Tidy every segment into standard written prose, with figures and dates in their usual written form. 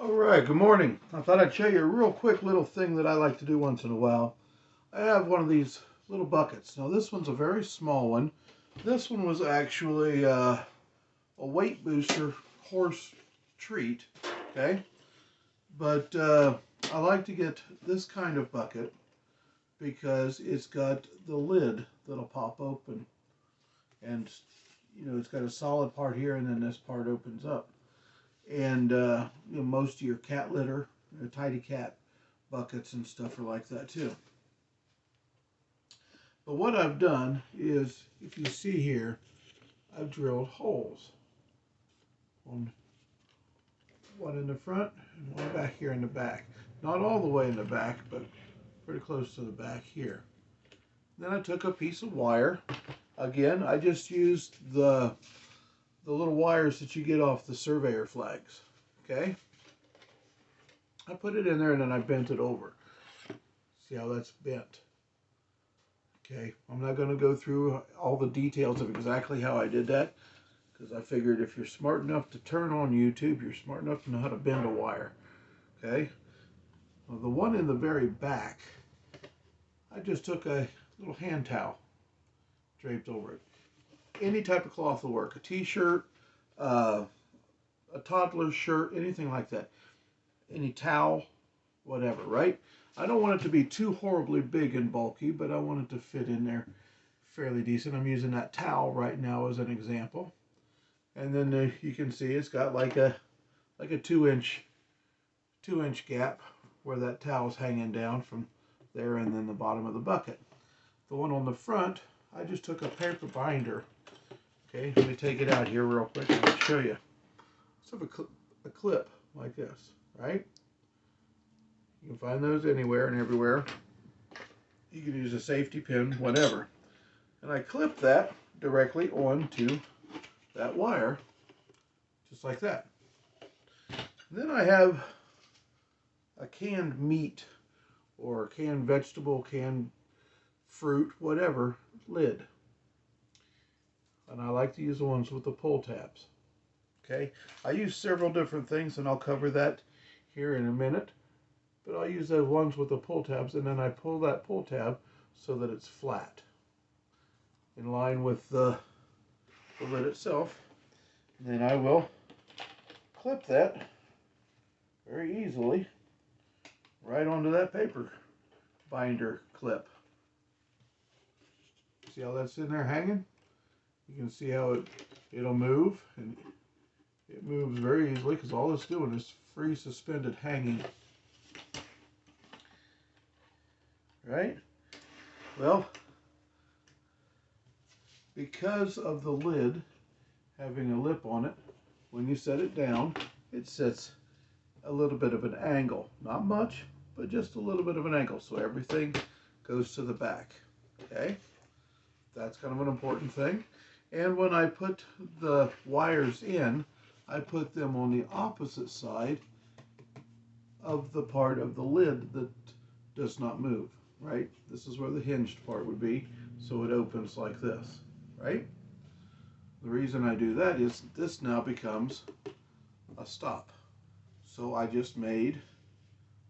All right, good morning. I thought I'd show you a real quick little thing that I like to do once in a while. I have one of these little buckets. Now this one's a very small one. This one was actually a weight booster horse treat, okay? But I like to get this kind of bucket because it's got the lid that'll pop open. And, you know, it's got a solid part here and then this part opens up. And you know, most of your cat litter, tidy cat buckets and stuff are like that too. But what I've done is, if you see here, I've drilled holes. One in the front and one back here in the back. Not all the way in the back, but pretty close to the back here. Then I took a piece of wire. Again, I just used the little wires that you get off the surveyor flags, okay? I put it in there and then I bent it over. See how that's bent? Okay, I'm not going to go through all the details of exactly how I did that, because I figured if you're smart enough to turn on YouTube, you're smart enough to know how to bend a wire, okay? Well, the one in the very back, I just took a little hand towel, draped over it. Any type of cloth will work. A t-shirt, a toddler's shirt, anything like that. Any towel, whatever, right? I don't want it to be too horribly big and bulky, but I want it to fit in there fairly decent. I'm using that towel right now as an example. And then you can see it's got like a 2-inch gap where that towel's hanging down from there and then the bottom of the bucket. The one on the front, I just took a paper binder. Okay, let me take it out here real quick and I'll show you. Let's have a clip like this, right? You can find those anywhere and everywhere. You can use a safety pin, whatever. And I clip that directly onto that wire, just like that. And then I have a canned meat or canned vegetable, canned fruit, whatever, lid. And I like to use the ones with the pull tabs. Okay, I use several different things and I'll cover that here in a minute. But I'll use those ones with the pull tabs, and then I pull that pull tab so that it's flat, in line with the lid itself. And then I will clip that very easily right onto that paper binder clip. See how that's in there hanging? You can see how it'll move, and it moves very easily because all it's doing is free suspended hanging. Right? Well, because of the lid having a lip on it, when you set it down, it sets a little bit of an angle. Not much, but just a little bit of an angle, so everything goes to the back. Okay? That's kind of an important thing. And when I put the wires in, I put them on the opposite side of the part of the lid that does not move. Right? This is where the hinged part would be, so it opens like this, right? The reason I do that is this now becomes a stop. So I just made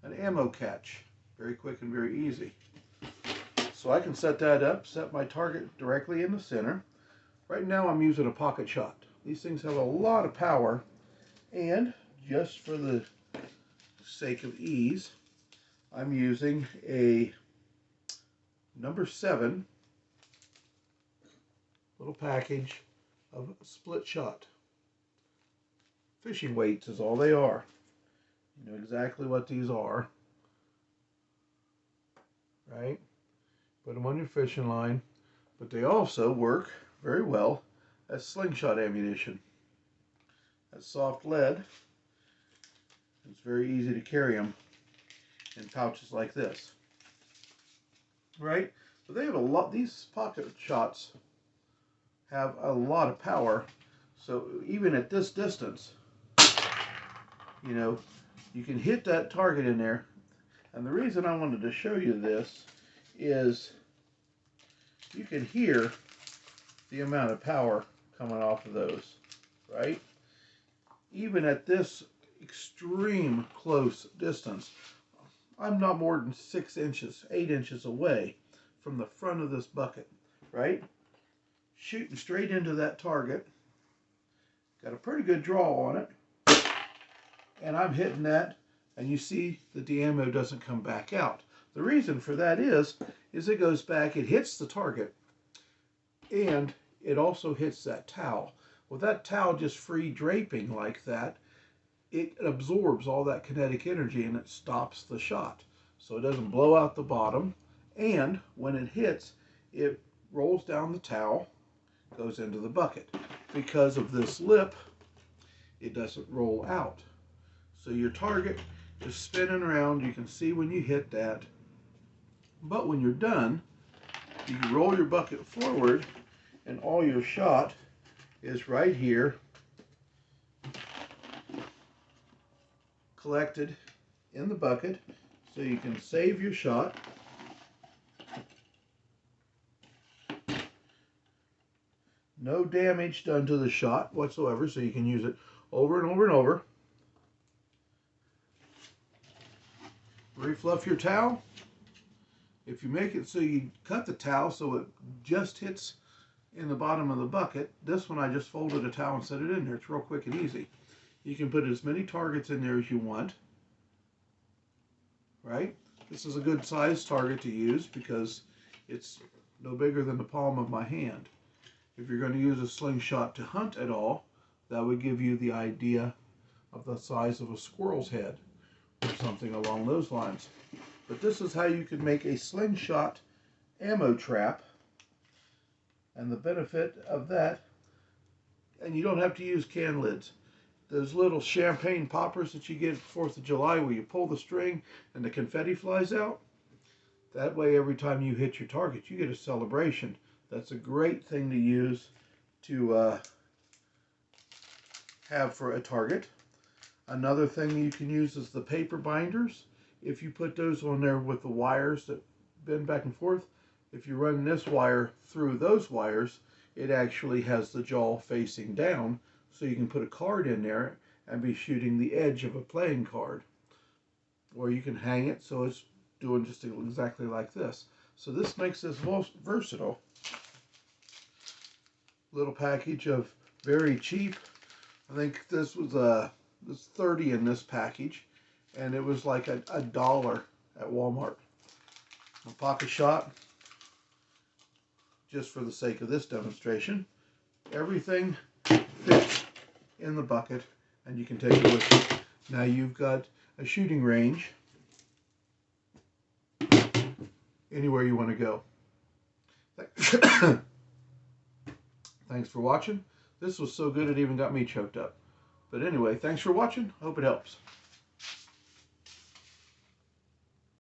an ammo catch, very quick and very easy. So I can set that up, set my target directly in the center. Right now I'm using a pocket shot. These things have a lot of power, and just for the sake of ease, I'm using a number 7 little package of split shot. Fishing weights is all they are. You know exactly what these are, right? Put them on your fishing line, but they also work very well as slingshot ammunition. That soft lead, it's very easy to carry them in pouches like this. Right? So they have a lot, these pocket shots have a lot of power. So even at this distance, you know, you can hit that target in there. And the reason I wanted to show you this is you can hear the amount of power coming off of those, right? Even at this, extreme close distance. I'm not more than 6 inches, 8 inches away from the front of this bucket, right? Shooting straight into that target. Got a pretty good draw on it. And I'm hitting that, and you see that the ammo doesn't come back out. The reason for that is it goes back, it hits the target, and it also hits that towel. With that towel just free draping like that, it absorbs all that kinetic energy and it stops the shot. So it doesn't blow out the bottom, and when it hits, it rolls down the towel, goes into the bucket. Because of this lip, it doesn't roll out. So your target is spinning around. You can see when you hit that. But when you're done, you can roll your bucket forward and all your shot is right here, collected in the bucket, so you can save your shot. No damage done to the shot whatsoever, so you can use it over and over and over. Refluff your towel. If you make it so you cut the towel so it just hits in the bottom of the bucket, this one I just folded a towel and set it in there. It's real quick and easy. You can put as many targets in there as you want, right? This is a good size target to use because it's no bigger than the palm of my hand. If you're going to use a slingshot to hunt at all, that would give you the idea of the size of a squirrel's head or something along those lines. But this is how you can make a slingshot ammo trap, and the benefit of that, and you don't have to use can lids. Those little champagne poppers that you get at 4th of July where you pull the string and the confetti flies out, that way every time you hit your target you get a celebration. That's a great thing to use to have for a target. Another thing you can use is the paper binders. If you put those on there with the wires that bend back and forth, if you run this wire through those wires, it actually has the jaw facing down, so you can put a card in there and be shooting the edge of a playing card. Or you can hang it so it's doing just exactly like this. So this makes this versatile. Little package of very cheap. I think this was there's 30 in this package, and it was like $1 at Walmart. A pocket shot, just for the sake of this demonstration. Everything fits in the bucket, and you can take it with you. Now you've got a shooting range anywhere you want to go. Thanks for watching. This was so good it even got me choked up. But anyway, thanks for watching. Hope it helps.